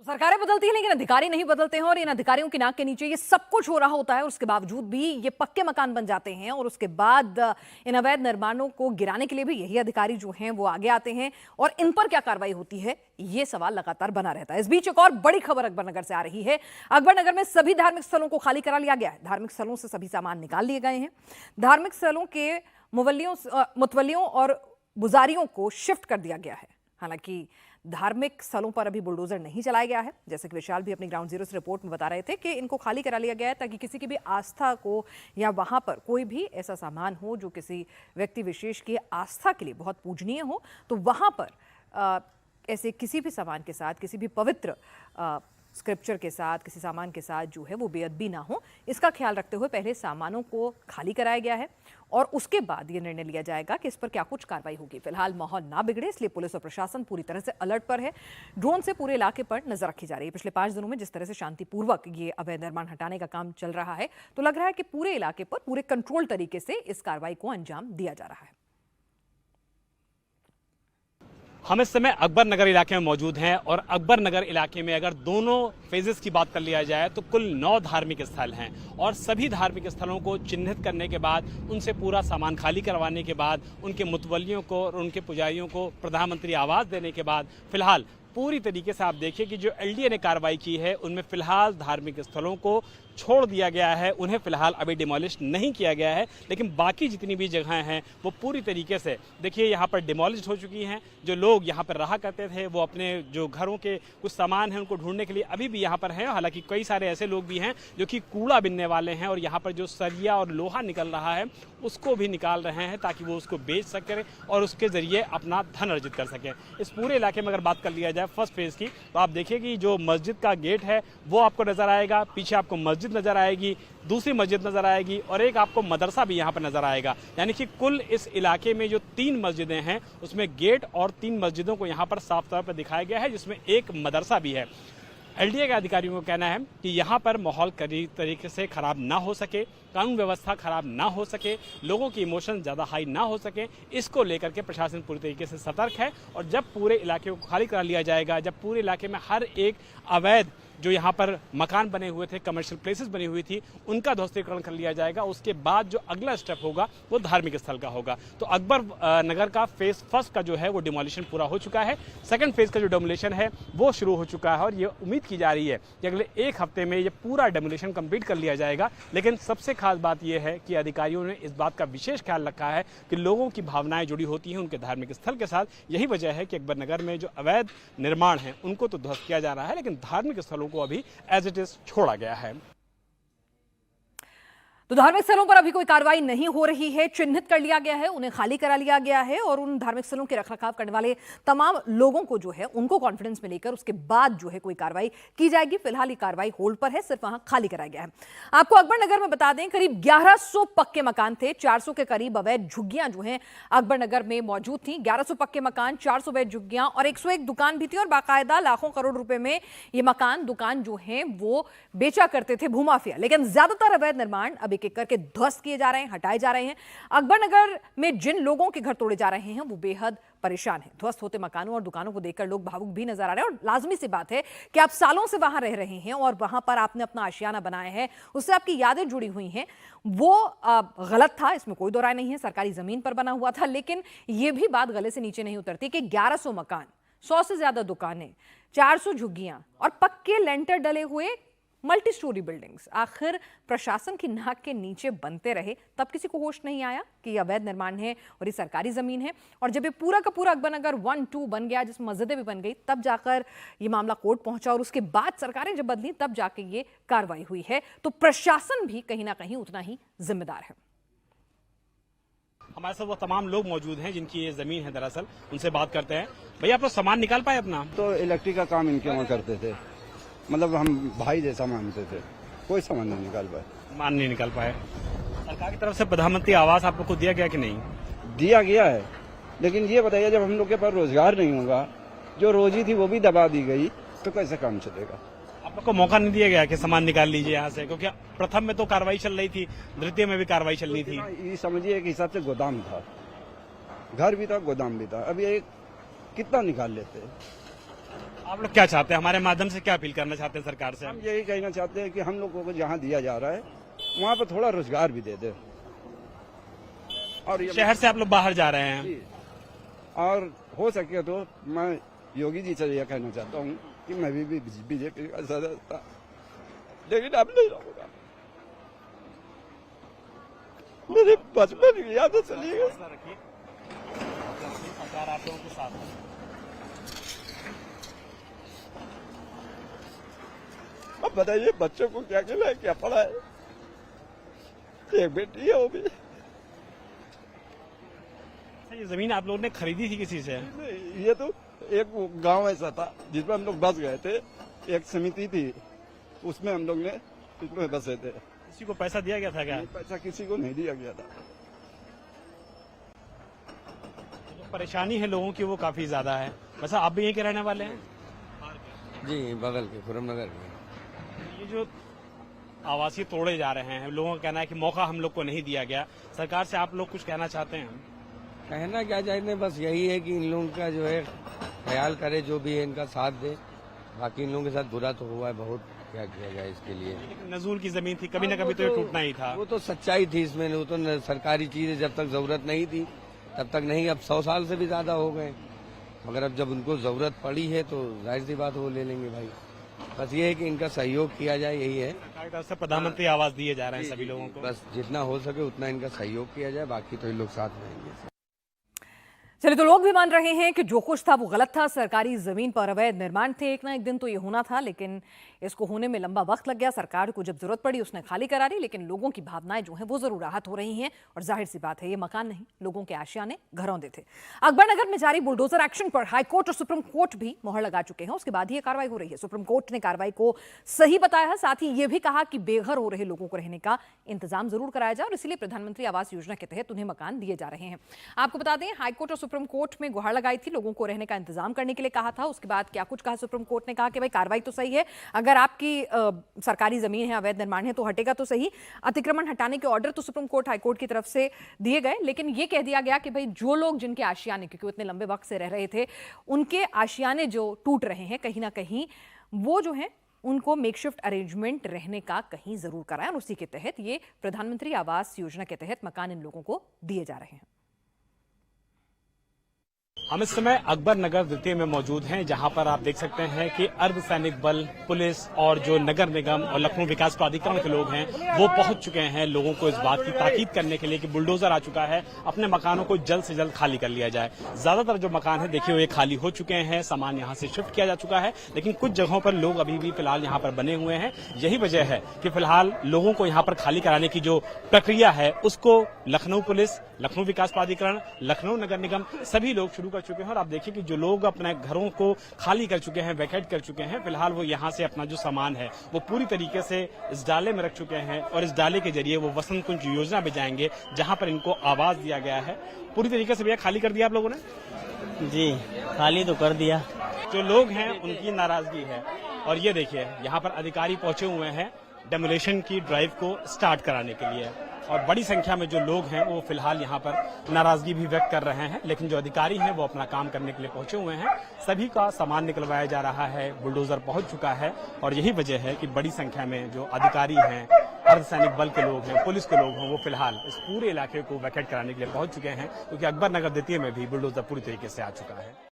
सरकारें बदलती हैं लेकिन अधिकारी नहीं बदलते हैं और इन अधिकारियों की नाक के नीचे ये सब कुछ हो रहा होता है और उसके बावजूद भी ये पक्के मकान बन जाते हैं और उसके बाद इन अवैध निर्माणों को गिराने के लिए भी यही अधिकारी जो हैं वो आगे आते हैं और इन पर क्या कार्रवाई होती है ये सवाल लगातार बना रहता है। इस बीच एक और बड़ी खबर अकबरनगर से आ रही है। अकबरनगर में सभी धार्मिक स्थलों को खाली करा लिया गया है। धार्मिक स्थलों से सभी सामान निकाल लिए गए हैं। धार्मिक स्थलों के मुतवल्लियों और पुजारियों को शिफ्ट कर दिया गया है। हालांकि धार्मिक स्थलों पर अभी बुलडोजर नहीं चलाया गया है, जैसे कि विशाल भी अपनी ग्राउंड जीरो से रिपोर्ट में बता रहे थे कि इनको खाली करा लिया गया है ताकि किसी की भी आस्था को या वहां पर कोई भी ऐसा सामान हो जो किसी व्यक्ति विशेष की आस्था के लिए बहुत पूजनीय हो तो वहां पर ऐसे किसी भी सामान के साथ, किसी भी पवित्र स्क्रिप्चर के साथ, किसी सामान के साथ जो है वो बेअदबी ना हो, इसका ख्याल रखते हुए पहले सामानों को खाली कराया गया है और उसके बाद ये निर्णय लिया जाएगा कि इस पर क्या कुछ कार्रवाई होगी। फिलहाल माहौल ना बिगड़े इसलिए पुलिस और प्रशासन पूरी तरह से अलर्ट पर है। ड्रोन से पूरे इलाके पर नजर रखी जा रही है। पिछले 5 दिनों में जिस तरह से शांतिपूर्वक ये अवैध निर्माण हटाने का काम चल रहा है तो लग रहा है कि पूरे इलाके पर पूरे कंट्रोल तरीके से इस कार्रवाई को अंजाम दिया जा रहा है। हम इस समय अकबर नगर इलाके में मौजूद हैं और अकबर नगर इलाके में अगर दोनों फेजेस की बात कर लिया जाए तो कुल 9 धार्मिक स्थल हैं और सभी धार्मिक स्थलों को चिन्हित करने के बाद उनसे पूरा सामान खाली करवाने के बाद उनके मुतवल्लियों को और उनके पुजारियों को प्रधानमंत्री आवास देने के बाद फिलहाल पूरी तरीके से आप देखिए कि जो एलडीए ने कार्रवाई की है उनमें फिलहाल धार्मिक स्थलों को छोड़ दिया गया है, उन्हें फिलहाल अभी डिमोलिश नहीं किया गया है, लेकिन बाकी जितनी भी जगहें हैं वो पूरी तरीके से देखिए यहाँ पर डिमोलिश हो चुकी हैं। जो लोग यहाँ पर रहा करते थे वो अपने जो घरों के कुछ सामान हैं उनको ढूंढने के लिए अभी भी यहाँ पर हैं। हालांकि कई सारे ऐसे लोग भी हैं जो कि कूड़ा बिनने वाले हैं और यहाँ पर जो सरिया और लोहा निकल रहा है उसको भी निकाल रहे हैं ताकि वो उसको बेच सकें और उसके जरिए अपना धन अर्जित कर सकें। इस पूरे इलाके में अगर बात कर लिया जाए फर्स्ट फेज की तो आप देखिए कि जो मस्जिद का गेट है वो आपको नजर आएगा, पीछे आपको मस्जिद नजर आएगी, दूसरी मस्जिद नजर आएगी और एक आपको मदरसा भी यहाँ पर नजर आएगा। यानी कि कुल इस इलाके में जो 3 मस्जिदें हैं उसमें गेट और 3 मस्जिदों को यहाँ पर साफ तौर पर दिखाया गया है जिसमें एक मदरसा भी है। एलडीए के अधिकारियों को कहना है कि यहाँ पर माहौल कड़ी तरीके से खराब ना हो सके, कानून व्यवस्था खराब ना हो सके, लोगों की इमोशन ज़्यादा हाई ना हो सके, इसको लेकर के प्रशासन पूरी तरीके से सतर्क है। और जब पूरे इलाके को खाली करा लिया जाएगा, जब पूरे इलाके में हर एक अवैध जो यहाँ पर मकान बने हुए थे, कमर्शियल प्लेसेस बनी हुई थी, उनका ध्वस्तीकरण कर लिया जाएगा, उसके बाद जो अगला स्टेप होगा वो धार्मिक स्थल का होगा। तो अकबर नगर का फेज फर्स्ट का जो है वो डिमोलिशन पूरा हो चुका है। सेकंड फेज का जो डिमोलिशन है वो शुरू हो चुका है और ये उम्मीद की जा रही है कि अगले 1 हफ्ते में ये पूरा डिमोलिशन कंप्लीट कर लिया जाएगा। लेकिन सबसे खास बात यह है कि अधिकारियों ने इस बात का विशेष ख्याल रखा है कि लोगों की भावनाएं जुड़ी होती हैं उनके धार्मिक स्थल के साथ। यही वजह है कि अकबर नगर में जो अवैध निर्माण है उनको तो ध्वस्त किया जा रहा है, लेकिन धार्मिक स्थलों को अभी एज इट इज छोड़ा गया है। तो धार्मिक स्थलों पर अभी कोई कार्रवाई नहीं हो रही है, चिन्हित कर लिया गया है, उन्हें खाली करा लिया गया है और उन धार्मिक स्थलों के रखरखाव करने वाले तमाम लोगों को जो है उनको कॉन्फिडेंस में लेकर उसके बाद जो है कोई कार्रवाई की जाएगी। फिलहाल ये कार्रवाई होल्ड पर है, सिर्फ वहां खाली कराया गया है। आपको अकबर नगर में बता दें करीब 1100 पक्के मकान थे, 400 के करीब अवैध झुग्गियां जो है अकबर नगर में मौजूद थी। 1100 पक्के मकान, 400 अवैध झुग्गियां और 101 दुकान भी थी और बाकायदा लाखों करोड़ रुपए में ये मकान दुकान जो है वो बेचा करते थे भूमाफिया। लेकिन ज्यादातर अवैध निर्माण अब एक एक करके ध्वस्त किए जा रहे हैं, हटाए जा रहे हैं। अकबर नगर में जिन लोगों के घर तोड़े जा रहे हैं वो बेहद परेशान हैं। ध्वस्त होते मकानों और दुकानों को देखकर लोग भावुक भी नजर आ रहे हैं और लाजमी सी बात है कि आप सालों से वहां रह रहे हैं और वहां पर आपने अपना आशियाना बनाया है, उससे आपकी यादें जुड़ी हुई हैं, वो गलत था, इसमें कोई दो राय नहीं है। सरकारी जमीन पर बना हुआ था, लेकिन यह भी बात गले से नीचे नहीं उतरती कि 1100 मकान, 100 से ज्यादा दुकानें, 400 झुग्गियां और पक्के लेंटर डले हुए मल्टी स्टोरी बिल्डिंग्स आखिर प्रशासन की नाक के नीचे बनते रहे। तब किसी को होश नहीं आया कि यह अवैध निर्माण है और ये सरकारी जमीन है। और जब ये पूरा का पूरा अकबर नगर 1-2 बन गया, जिसमें मस्जिदें भी बन गई, तब जाकर ये मामला कोर्ट पहुंचा और उसके बाद सरकारें जब बदली तब जाके ये कार्रवाई हुई है। तो प्रशासन भी कहीं ना कहीं उतना ही जिम्मेदार है। हमारे साथ वो तमाम लोग मौजूद हैं जिनकी ये जमीन है, दरअसल उनसे बात करते हैं। भैया आप लोग सामान निकाल पाए अपना? तो इलेक्ट्रिक का काम इनके वहाँ करते थे, मतलब हम भाई जैसा मानते थे, कोई सामान नहीं निकाल पाए। सामान नहीं निकाल पाए। सरकार की तरफ से प्रधानमंत्री आवास आप लोग को दिया गया कि नहीं? दिया गया है, लेकिन ये बताइए जब हम लोग के पास रोजगार नहीं होगा, जो रोजी थी वो भी दबा दी गई, तो कैसे काम चलेगा? आप लोग को मौका नहीं दिया गया कि सामान निकाल लीजिए यहाँ से? क्योंकि प्रथम में तो कार्रवाई चल रही थी, द्वितीय में भी कार्रवाई चलनी थी। ये समझिए एक हिसाब से गोदाम था, घर भी था, गोदाम भी था। अब ये कितना निकाल लेते हैं? आप लोग क्या चाहते हैं, हमारे माध्यम से क्या अपील करना चाहते हैं सरकार से? हम यही कहना चाहते हैं कि हम लोगों को जहाँ दिया जा रहा है वहाँ पर थोड़ा रोजगार भी दे दे। और शहर से आप लोग बाहर जा रहे हैं, और हो सके तो मैं योगी जी से यह कहना चाहता हूँ कि मैं भी बीजेपी का सदस्य था, लेकिन अब नहीं रहूंगा। मेरे बचपन की यादें चली गई। सरकार आप लोगों के साथ है। अब बताइए बच्चों को क्या खिलाए, क्या पढ़ाए? एक बेटी है वो भी। ये जमीन आप लोगों ने खरीदी थी किसी से? ये तो एक गांव ऐसा था जिसमें हम लोग बस गए थे, एक समिति थी उसमें हम लोग ने इसमें बसे थे। किसी को पैसा दिया गया था क्या? पैसा किसी को नहीं दिया गया था। जो परेशानी है लोगों की वो काफी ज्यादा है। वैसे आप भी यहीं के रहने वाले हैं? जी, बगल के खुरम नगर के। ये जो आवासीय तोड़े जा रहे हैं, लोगों का कहना है कि मौका हम लोग को नहीं दिया गया। सरकार से आप लोग कुछ कहना चाहते हैं? कहना क्या चाहते, बस यही है कि इन लोगों का जो है ख्याल करे, जो भी है इनका साथ दे। बाकी इन लोगों के साथ बुरा तो हुआ है बहुत, क्या किया जाए इसके लिए। लेकिन नजूल की जमीन थी, कभी न कभी तो ये टूटना ही था। वो तो सच्चाई थी इसमें, वो तो सरकारी चीजें जब तक जरूरत नहीं थी तब तक नहीं। अब 100 साल से भी ज्यादा हो गए, मगर अब जब उनको जरूरत पड़ी है तो जाहिर सी बात वो ले लेंगे भाई। बस ये है कि इनका सहयोग किया जाए, यही है। सरकार की तरफ से प्रधानमंत्री आवास दिए जा रहे हैं सभी लोगों को। बस जितना हो सके उतना इनका सहयोग किया जाए, बाकी तो इन लोग साथ रहेंगे। चलिए, तो लोग भी मान रहे हैं कि जो कुछ था वो गलत था। सरकारी जमीन पर अवैध निर्माण थे, एक ना एक दिन तो ये होना था, लेकिन इसको होने में लंबा वक्त लग गया। सरकार को जब जरूरत पड़ी उसने खाली करा दी, लेकिन लोगों की भावनाएं जो हैं वो जरूर राहत हो रही हैं। और जाहिर सी बात है, ये मकान नहीं, लोगों के आशियाने घरौंदे थे। अकबर नगर में जारी बुलडोजर एक्शन पर हाईकोर्ट और सुप्रीम कोर्ट भी मोहर लगा चुके हैं। उसके बाद ही ये कार्रवाई हो रही है। सुप्रीम कोर्ट ने कार्रवाई को सही बताया है, साथ ही ये भी कहा कि बेघर हो रहे लोगों को रहने का इंतजाम जरूर कराया जाए, और इसलिए प्रधानमंत्री आवास योजना के तहत उन्हें मकान दिए जा रहे हैं। आपको बता दें, हाईकोर्ट और सुप्रीम कोर्ट में गुहार लगाई थी, लोगों को रहने का इंतजाम करने के लिए कहा था। उसके बाद क्या कुछ कहा सुप्रीम कोर्ट ने? कहा कि भाई कार्रवाई तो सही है, अगर आपकी सरकारी जमीन है, अवैध निर्माण है तो हटेगा तो सही। अतिक्रमण हटाने के ऑर्डर तो सुप्रीम कोर्ट हाईकोर्ट की तरफ से दिए गए, लेकिन यह कह दिया गया कि भाई जो लोग जिनके आशियाने, क्योंकि वो इतने लंबे वक्त से रह रहे थे, उनके आशियाने जो टूट रहे हैं कहीं ना कहीं, वो जो है उनको मेकशिफ्ट अरेंजमेंट रहने का कहीं जरूर कराएं, और उसी के तहत ये प्रधानमंत्री आवास योजना के तहत मकान इन लोगों को दिए जा रहे हैं। हम इस समय अकबर नगर द्वितीय में मौजूद हैं, जहां पर आप देख सकते हैं कि अर्धसैनिक बल, पुलिस और जो नगर निगम और लखनऊ विकास प्राधिकरण के लोग हैं वो पहुंच चुके हैं लोगों को इस बात की ताकीद करने के लिए कि बुलडोजर आ चुका है, अपने मकानों को जल्द से जल्द खाली कर लिया जाए। ज्यादातर जो मकान है देखिए वो खाली हो चुके हैं, सामान यहां से शिफ्ट किया जा चुका है, लेकिन कुछ जगहों पर लोग अभी भी फिलहाल यहाँ पर बने हुए हैं। यही वजह है कि फिलहाल लोगों को यहाँ पर खाली कराने की जो प्रक्रिया है उसको लखनऊ पुलिस, लखनऊ विकास प्राधिकरण, लखनऊ नगर निगम सभी लोग शुरू कर चुके हैं। और आप देखिए कि जो लोग अपने घरों को खाली कर चुके हैं, वैकेट कर चुके हैं, फिलहाल वो यहाँ से अपना जो सामान है वो पूरी तरीके से इस डाले में रख चुके हैं, और इस डाले के जरिए वो वसंत कुंज योजना में जाएंगे जहां पर इनको आवास दिया गया है। पूरी तरीके से भैया खाली कर दिया आप लोगों ने? जी, खाली तो कर दिया। जो लोग हैं उनकी नाराजगी है, और ये देखिए यहाँ पर अधिकारी पहुंचे हुए हैं डेमोलेशन की ड्राइव को स्टार्ट कराने के लिए, और बड़ी संख्या में जो लोग हैं वो फिलहाल यहाँ पर नाराजगी भी व्यक्त कर रहे हैं, लेकिन जो अधिकारी हैं वो अपना काम करने के लिए पहुंचे हुए हैं। सभी का सामान निकलवाया जा रहा है, बुलडोजर पहुंच चुका है, और यही वजह है कि बड़ी संख्या में जो अधिकारी हैं, अर्धसैनिक बल के लोग हैं, पुलिस के लोग हैं, वो फिलहाल इस पूरे इलाके को वैकेट कराने के लिए पहुंच चुके हैं, क्योंकि अकबर नगर द्वितीय में भी बुलडोजर पूरी तरीके से आ चुका है।